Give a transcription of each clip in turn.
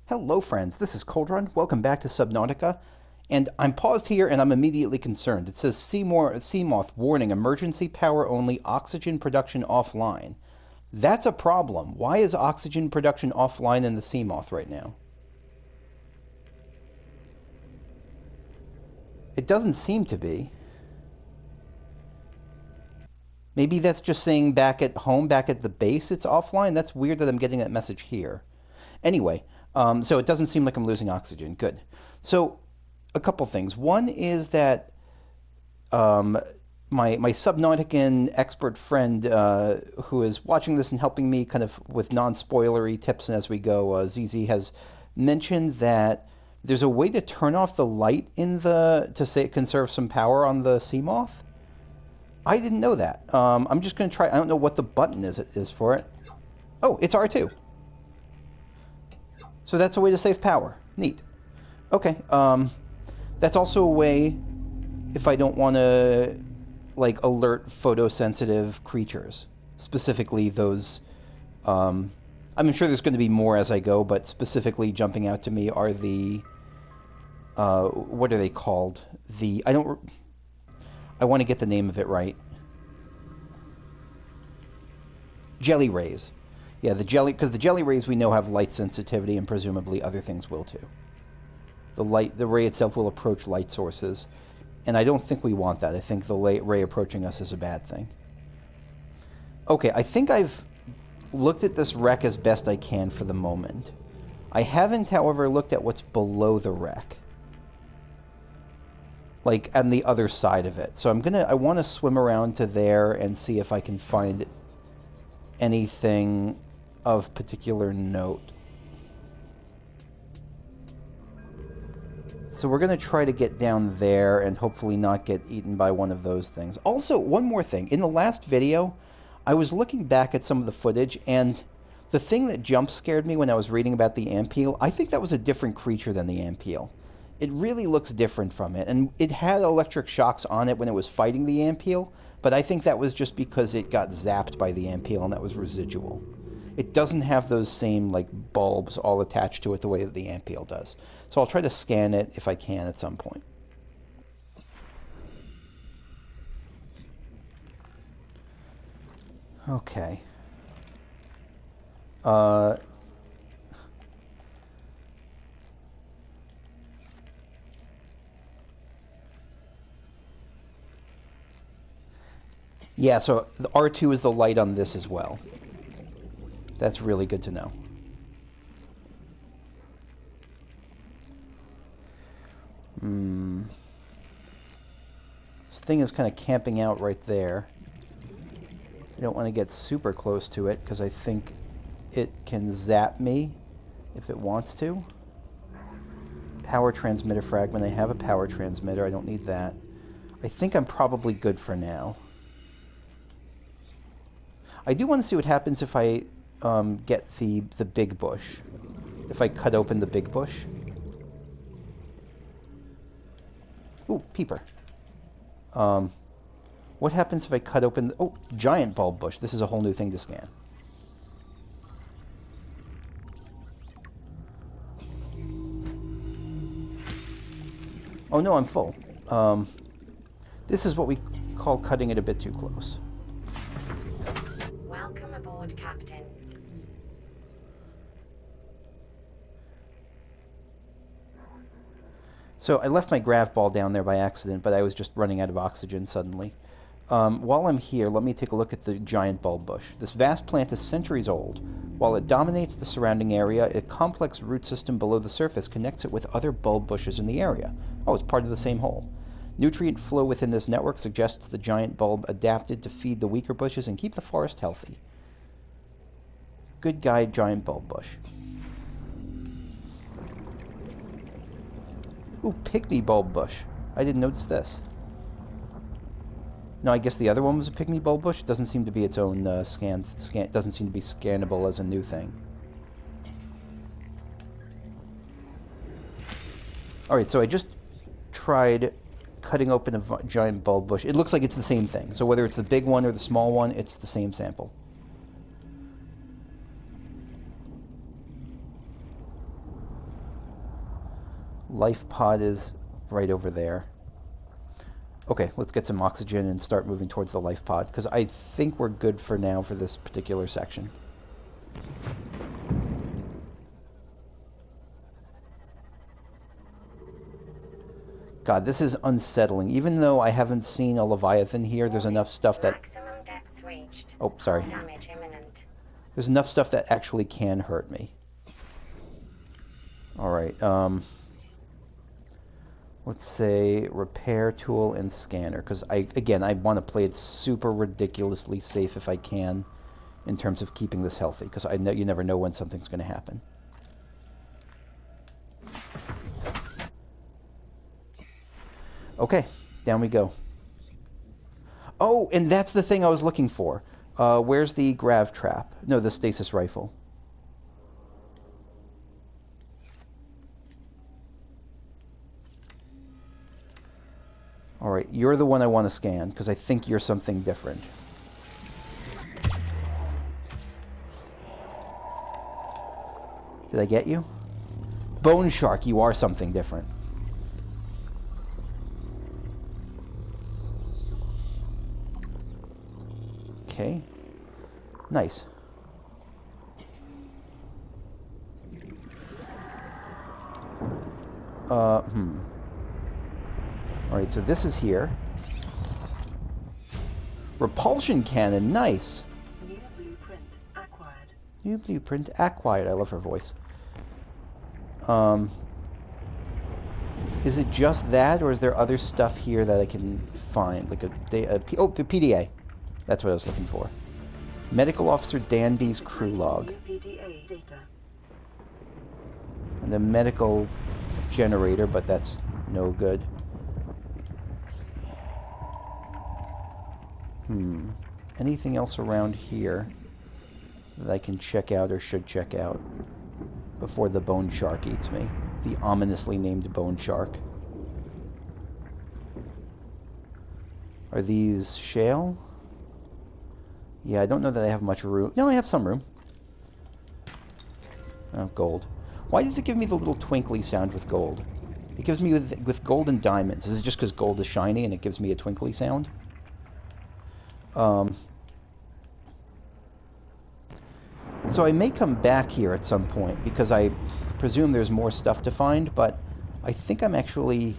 Hello friends, this is Coldrun. Welcome back to Subnautica. And I'm paused here and I'm immediately concerned. It says Seamoth warning, emergency power only, oxygen production offline. That's a problem. Why is oxygen production offline in the Seamoth right now? It doesn't seem to be. Maybe that's just saying back at home, back at the base, it's offline. That's weird that I'm getting that message here. Anyway, so it doesn't seem like I'm losing oxygen. Good. So, a couple things. One is that my Subnautican expert friend who is watching this and helping me kind of with non-spoilery tips and as we go, ZZ has mentioned that there's a way to turn off the light in to say conserve some power on the Seamoth. I didn't know that. I'm just going to try. I don't know what the button is for it. Oh, it's R2. So that's a way to save power. Neat. Okay. That's also a way if I don't want to like alert photosensitive creatures, specifically those. I'm sure there's going to be more as I go, but specifically jumping out to me are the. What are they called? I want to get the name of it right. Jelly rays. Yeah, because the jelly rays we know have light sensitivity, and presumably other things will too. The ray itself will approach light sources, and I don't think we want that. I think the ray approaching us is a bad thing. Okay, I think I've looked at this wreck as best I can for the moment. I haven't, however, looked at what's below the wreck. Like, on the other side of it. So I want to swim around to there and see if I can find anything of particular note. So we're going to try to get down there and hopefully not get eaten by one of those things. Also, one more thing. In the last video, I was looking back at some of the footage, and the thing that jump scared me when I was reading about the Ampeel, I think that was a different creature than the Ampeel. It really looks different from it, and it had electric shocks on it when it was fighting the Ampeel, but I think that was just because it got zapped by the Ampeel and that was residual. It doesn't have those same like bulbs all attached to it the way that the Ampeel does. So I'll try to scan it if I can at some point. Okay. Yeah, so the R2 is the light on this as well. That's really good to know. This thing is kind of camping out right there. I don't want to get super close to it because I think it can zap me if it wants to. Power transmitter fragment. I have a power transmitter. I don't need that. I think I'm probably good for now. I do want to see what happens if I get the big bush. If I cut open the big bush. Ooh, peeper. What happens if I cut open... Oh, giant bulb bush. This is a whole new thing to scan. Oh no, I'm full. This is what we call cutting it a bit too close. Welcome aboard, Captain. So I left my grav ball down there by accident, but I was just running out of oxygen suddenly. While I'm here, let me take a look at the giant bulb bush. This vast plant is centuries old. While it dominates the surrounding area, a complex root system below the surface connects it with other bulb bushes in the area. Oh, it's part of the same whole. Nutrient flow within this network suggests the giant bulb adapted to feed the weaker bushes and keep the forest healthy. Good guy, giant bulb bush. Ooh, pygmy bulb bush. I didn't notice this. No, I guess the other one was a pygmy bulb bush. It doesn't seem to be its own scan. It doesn't seem to be scannable as a new thing. Alright, so I just tried cutting open a giant bulb bush. It looks like it's the same thing. So whether it's the big one or the small one, it's the same sample. Lifepod is right over there. Okay, let's get some oxygen and start moving towards the Lifepod, because I think we're good for now for this particular section. God, this is unsettling. Even though I haven't seen a Leviathan here, there's enough stuff that... Maximum depth reached. Oh, sorry. Damage imminent. There's enough stuff that actually can hurt me. Alright, let's say repair tool and scanner, because I want to play it super ridiculously safe if I can in terms of keeping this healthy, because I know you never know when something's going to happen. Okay, down we go. Oh, and that's the thing I was looking for. Where's the grav trap? No, the stasis rifle. Alright, you're the one I want to scan, because I think you're something different. Did I get you? Bone shark, you are something different. Okay. Nice. Alright, so this is here. Repulsion cannon, nice. New blueprint acquired. New blueprint acquired. I love her voice. Is it just that, or is there other stuff here that I can find? Like the PDA. That's what I was looking for. Medical Officer Danby's crew log. PDA data. And a medical generator, but that's no good. Anything else around here that I can check out or should check out before the bone shark eats me? The ominously named bone shark. Are these shale? Yeah, I don't know that I have much room. No, I have some room. Oh, gold. Why does it give me the little twinkly sound with gold? It gives me with gold and diamonds. Is it just because gold is shiny and it gives me a twinkly sound? So I may come back here at some point because I presume there's more stuff to find, but I think I'm actually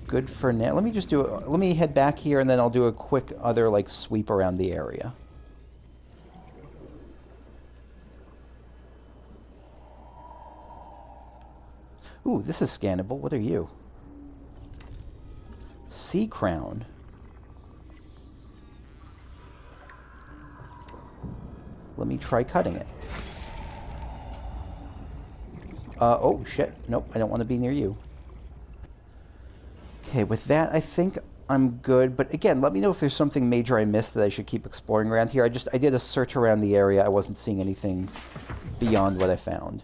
good for now. Let me just do let me head back here and then I'll do a quick other like sweep around the area. Ooh, this is scannable. What are you? Sea crown. Let me try cutting it. Oh, shit. Nope, I don't want to be near you. Okay, with that, I think I'm good. But again, let me know if there's something major I missed that I should keep exploring around here. I did a search around the area. I wasn't seeing anything beyond what I found.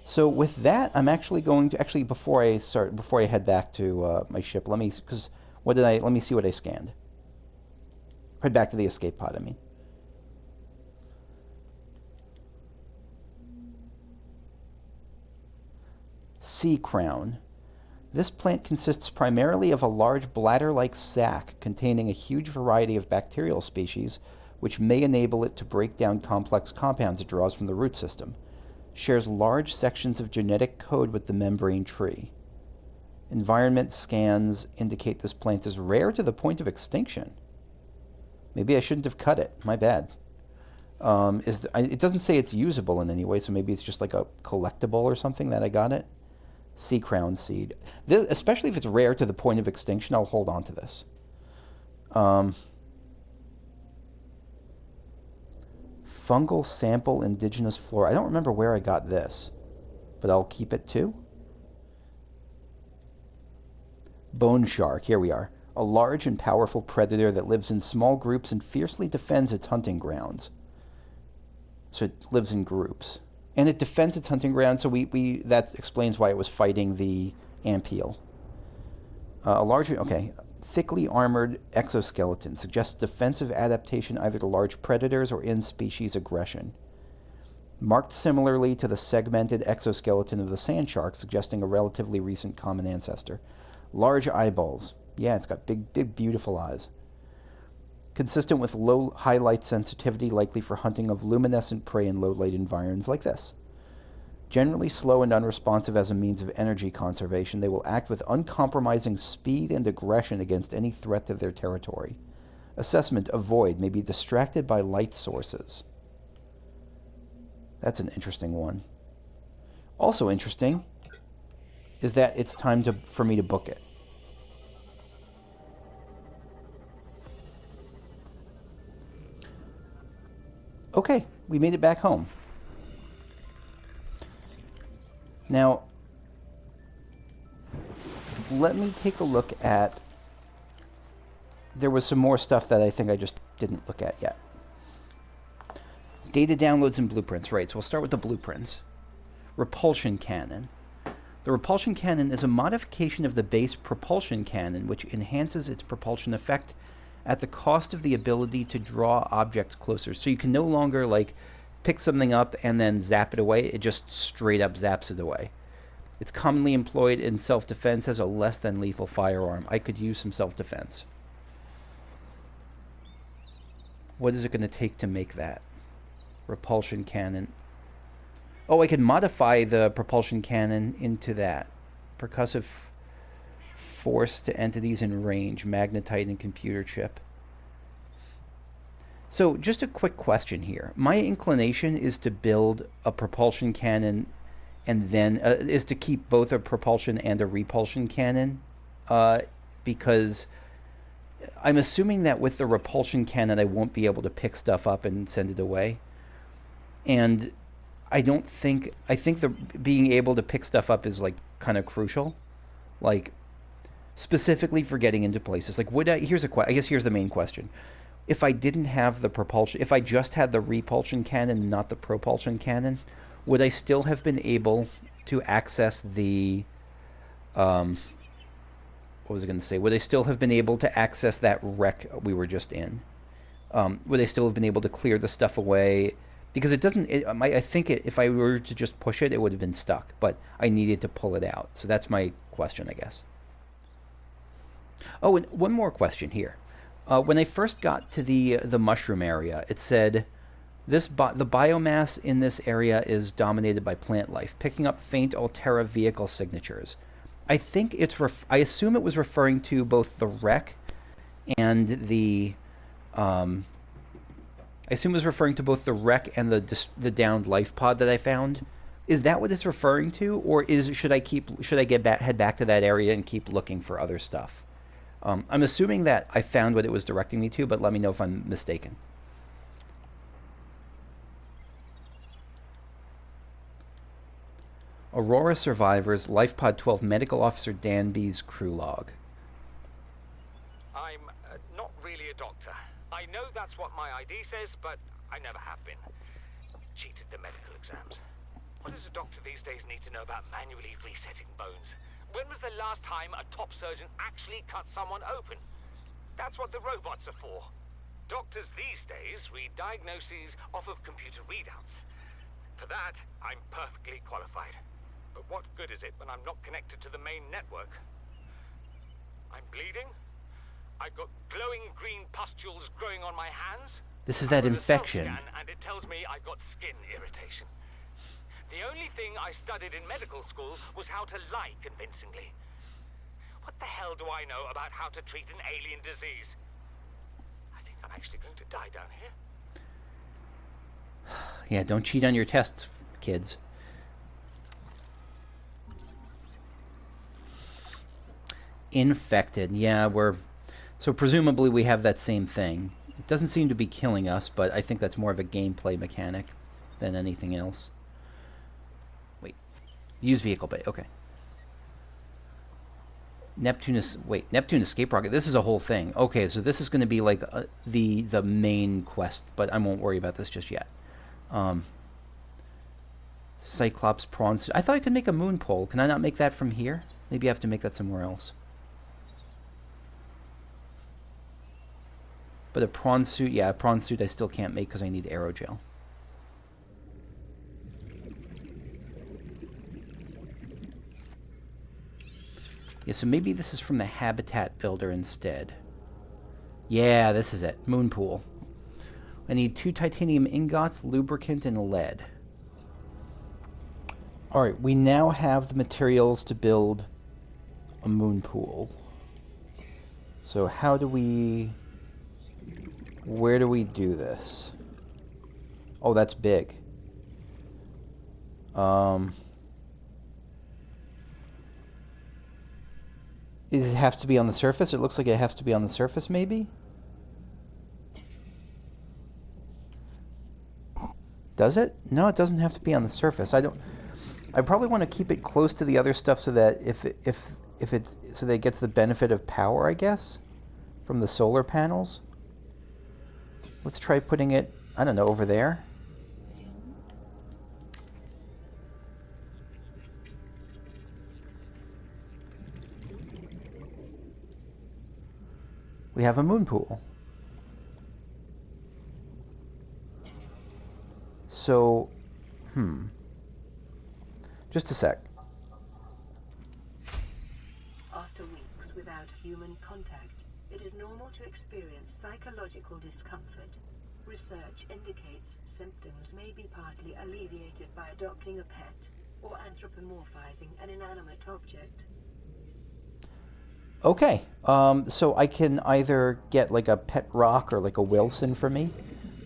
So with that, I'm actually going to before I head back to my ship. Let me see what I scanned. Head back to the escape pod, I mean. Sea crown. This plant consists primarily of a large bladder-like sac containing a huge variety of bacterial species, which may enable it to break down complex compounds it draws from the root system. Shares large sections of genetic code with the membrane tree. Environment scans indicate this plant is rare to the point of extinction. Maybe I shouldn't have cut it. My bad. It doesn't say it's usable in any way, so maybe it's just like a collectible or something that I got it. Sea crown seed. Especially if it's rare to the point of extinction, I'll hold on to this. Fungal sample indigenous flora. I don't remember where I got this, but I'll keep it too. Bone shark. Here we are. A large and powerful predator that lives in small groups and fiercely defends its hunting grounds. So it lives in groups. And it defends its hunting grounds, so that explains why it was fighting the Ampeel. Thickly armored exoskeleton suggests defensive adaptation either to large predators or in-species aggression. marked similarly to the segmented exoskeleton of the sand shark, suggesting a relatively recent common ancestor. Large eyeballs. Yeah, it's got big, beautiful eyes. Consistent with low highlight sensitivity, likely for hunting of luminescent prey in low light environments like this. Generally slow and unresponsive as a means of energy conservation, they will act with uncompromising speed and aggression against any threat to their territory. Assessment: avoid, may be distracted by light sources. That's an interesting one. Also interesting is that it's time for me to book it. Okay, we made it back home. Now, let me take a look at... There was some more stuff that I think I just didn't look at yet. Data downloads and blueprints. Right, so we'll start with the blueprints. Repulsion cannon. The repulsion cannon is a modification of the base propulsion cannon, which enhances its propulsion effect at the cost of the ability to draw objects closer. So you can no longer, like, pick something up and then zap it away. It just straight up zaps it away. It's commonly employed in self-defense as a less than lethal firearm. I could use some self-defense. What is it going to take to make that? Repulsion cannon. Oh, I can modify the propulsion cannon into that. Percussive force to entities in range. Magnetite and computer chip. So, just a quick question here. My inclination is to build a propulsion cannon and then is to keep both a propulsion and a repulsion cannon, because I'm assuming that with the repulsion cannon I won't be able to pick stuff up and send it away. And I think the being able to pick stuff up is, like, kind of crucial. Like, specifically for getting into places. Like, I guess here's the main question. If I didn't have the propulsion, if I just had the repulsion cannon, not the propulsion cannon, would I still have been able to access the, what was I going to say? Would I still have been able to access that wreck we were just in? Would I still have been able to clear the stuff away? Because it doesn't, I think if I were to just push it, it would have been stuck, but I needed to pull it out. So that's my question, I guess. Oh, and one more question here. When I first got to the mushroom area, it said the biomass in this area is dominated by plant life, picking up faint Altera vehicle signatures. I think I assume it was referring to both the wreck and the I assume it was referring to both the wreck and the downed Lifepod that I found. Is that what it's referring to, or should I head back to that area and keep looking for other stuff? I'm assuming that I found what it was directing me to, but let me know if I'm mistaken. Aurora survivors, Lifepod 12 Medical Officer Danby's crew log. I'm not really a doctor. I know that's what my ID says, but I never have been. Cheated the medical exams. What does a doctor these days need to know about manually resetting bones? When was the last time a top surgeon actually cut someone open? That's what the robots are for. Doctors these days read diagnoses off of computer readouts. For that, I'm perfectly qualified. But what good is it when I'm not connected to the main network? I'm bleeding. I've got glowing green pustules growing on my hands. This is that infection. And it tells me I've got skin irritation. The only thing I studied in medical school was how to lie convincingly. What the hell do I know about how to treat an alien disease? I think I'm actually going to die down here. Yeah, don't cheat on your tests, kids. Infected. Yeah, so presumably we have that same thing. It doesn't seem to be killing us, but I think that's more of a gameplay mechanic than anything else. Wait. Use vehicle bay. Okay. Neptune escape rocket. This is a whole thing. Okay, so this is going to be like the main quest, but I won't worry about this just yet. Cyclops prawn suit. I thought I could make a Moonpool. Can I not make that from here? Maybe I have to make that somewhere else. But a prawn suit, yeah, a prawn suit I still can't make because I need aerogel. Yeah, so maybe this is from the habitat builder instead. Yeah, this is it. Moonpool. I need 2 titanium ingots, lubricant, and lead. Alright, we now have the materials to build a moonpool. So how do we... Where do we do this? Oh, that's big. Does it have to be on the surface? It looks like it has to be on the surface, maybe? Does it? No, it doesn't have to be on the surface. I probably want to keep it close to the other stuff so that so that it gets the benefit of power, I guess, from the solar panels. Let's try putting it, I don't know, over there. We have a moon pool. So, just a sec. After weeks without human contact, it is normal to experience psychological discomfort. Research indicates symptoms may be partly alleviated by adopting a pet or anthropomorphizing an inanimate object. Okay, so I can either get like a pet rock or like a Wilson for me.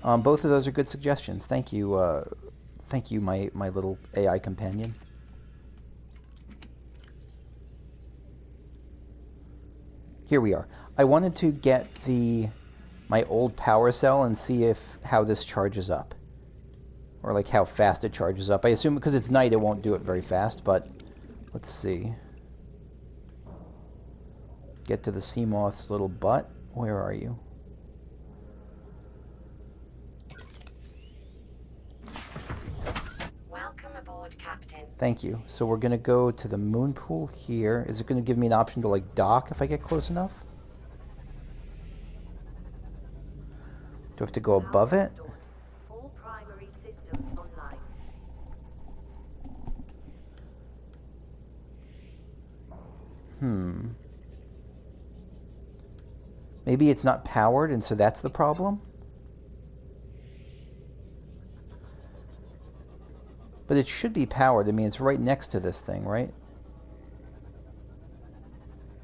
Both of those are good suggestions. Thank you, my little AI companion. Here we are. I wanted to get my old power cell and see how this charges up, or like how fast it charges up. I assume because it's night, it won't do it very fast. But let's see. Get to the Seamoth's little butt. Where are you? Welcome aboard, Captain. Thank you. So we're going to go to the moon pool here. Is it going to give me an option to like dock if I get close enough? Do I have to go above it? All primary systems online. Maybe it's not powered, and so that's the problem? But it should be powered. I mean, it's right next to this thing, right?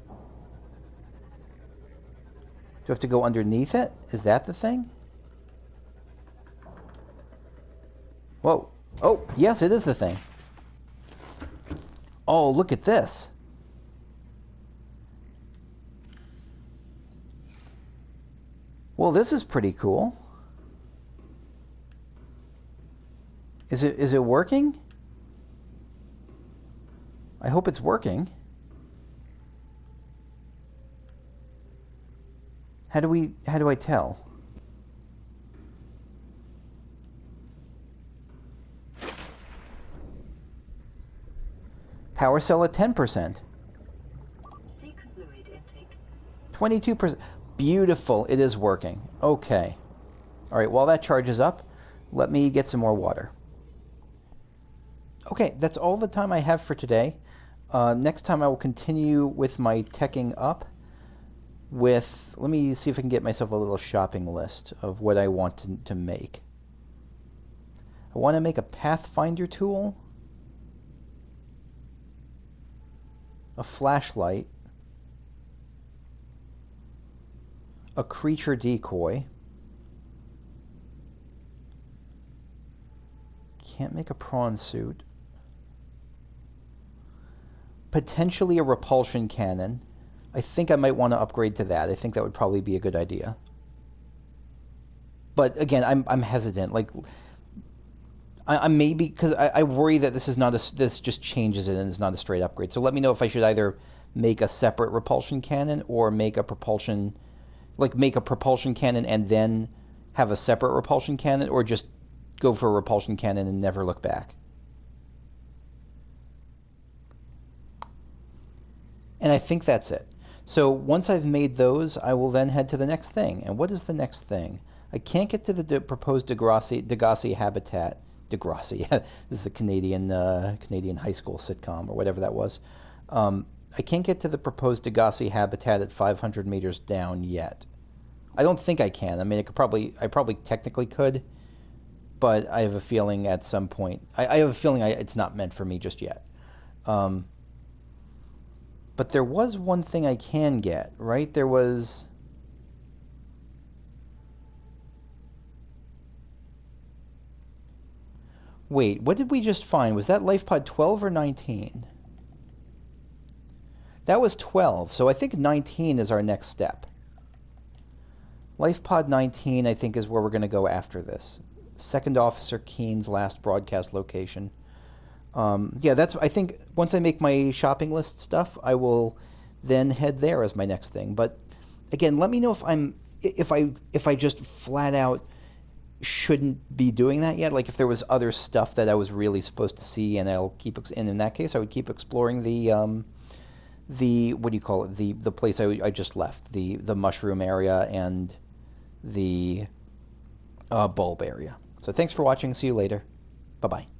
Do I have to go underneath it? Is that the thing? Whoa. Oh, yes, it is the thing. Oh, look at this. Well, this is pretty cool. Is it working? I hope it's working. How do I tell? Power cell at 10%. Seek fluid intake. 22%. Beautiful. It is working. Okay. All right, while that charges up, let me get some more water. Okay, that's all the time I have for today. Next time I will continue with my teching up with... Let me see if I can get myself a little shopping list of what I want to make. I want to make a Pathfinder tool, a flashlight, a creature decoy. Can't make a prawn suit. Potentially a repulsion cannon. I think I might want to upgrade to that. I think that would probably be a good idea. But again, I'm hesitant. Like, I maybe because I worry that this is not this just changes it and it's not a straight upgrade. So let me know if I should either make a separate repulsion cannon or make a propulsion cannon and then have a separate repulsion cannon, or just go for a repulsion cannon and never look back. And I think that's it. So once I've made those, I will then head to the next thing. And what is the next thing? I can't get to the proposed Degrassi habitat. Degrassi, this is the Canadian high school sitcom or whatever that was. to the proposed Degassi habitat at 500 meters down yet. I don't think I can. I mean, I probably technically could, but I have a feeling at some point, I have a feeling it's not meant for me just yet. But there was one thing I can get, right? There was... Wait, what did we just find? Was that Lifepod 12 or 19? That was 12, so I think 19 is our next step. Lifepod 19, I think, is where we're going to go after this. Second Officer Keen's last broadcast location. Yeah, that's. I think once I make my shopping list stuff, I will then head there as my next thing. But again, let me know if I just flat out shouldn't be doing that yet. Like if there was other stuff that I was really supposed to see, and in that case, I would keep exploring the what do you call it? The place I just left, the mushroom area and the bulb area. So thanks for watching. See you later. Bye-bye.